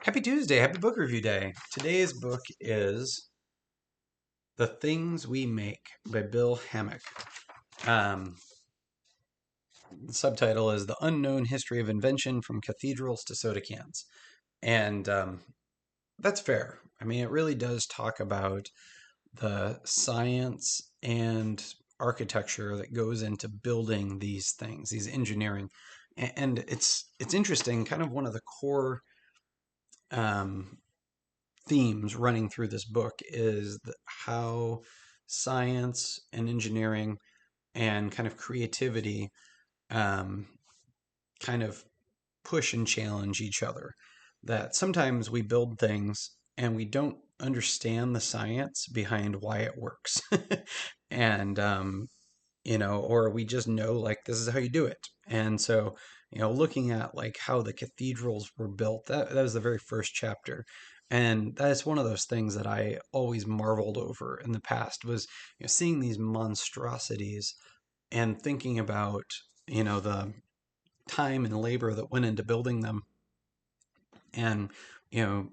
Happy Tuesday, happy book review day. Today's book is The Things We Make by Bill Hammack. The subtitle is The Unknown History of Invention from Cathedrals to Soda Cans. And that's fair. I mean, it really does talk about the science and architecture that goes into building these things, these engineering. And it's interesting, kind of one of the core um, themes running through this book is how science and engineering and kind of creativity um, kind of push and challenge each other. That sometimes we build things and we don't understand the science behind why it works. and, or we just know like this is how you do it. And so, looking at like how the cathedrals were built, that was the very first chapter. And that's one of those things that I always marveled over in the past was, seeing these monstrosities and thinking about, the time and labor that went into building them and, you know,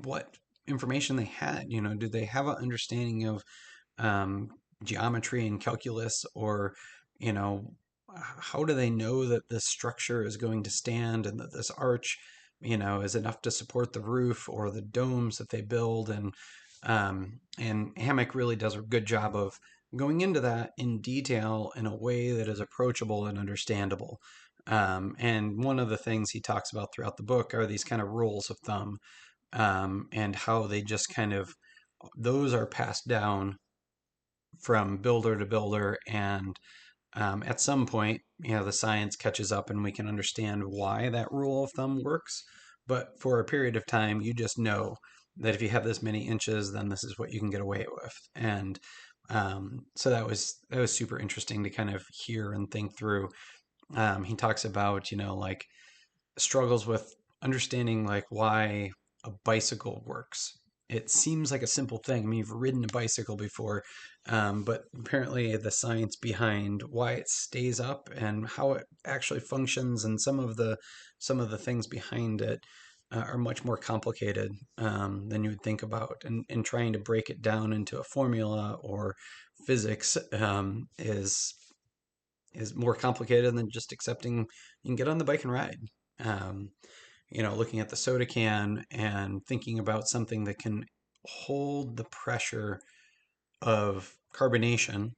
what information they had. Did they have an understanding of um, geometry and calculus, or you know how do they know that this structure is going to stand and that this arch is enough to support the roof or the domes that they build? And Hammack really does a good job of going into that in detail in a way that is approachable and understandable. And one of the things he talks about throughout the book are these kind of rules of thumb, and how they just kind of those are passed down from builder to builder. And at some point, the science catches up and we can understand why that rule of thumb works. But for a period of time, you just know that if you have this many inches, then this is what you can get away with. And so that was super interesting to kind of hear and think through. He talks about, like struggles with understanding like why a bicycle works. It seems like a simple thing. I mean, you've ridden a bicycle before, but apparently the science behind why it stays up and how it actually functions, and some of the things behind it are much more complicated than you would think about. And trying to break it down into a formula or physics is more complicated than just accepting you can get on the bike and ride. Um, Looking at the soda can and thinking about something that can hold the pressure of carbonation,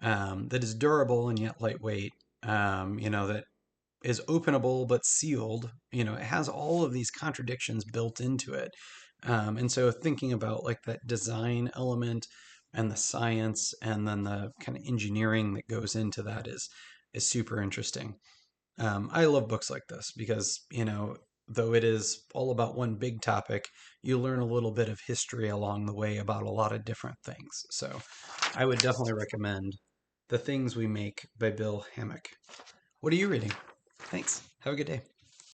that is durable and yet lightweight, that is openable but sealed. It has all of these contradictions built into it. And so thinking about like that design element and the science and then the kind of engineering that goes into that is super interesting. I love books like this because, though it is all about one big topic, you learn a little bit of history along the way about a lot of different things. So I would definitely recommend The Things We Make by Bill Hammack. What are you reading? Thanks. Have a good day.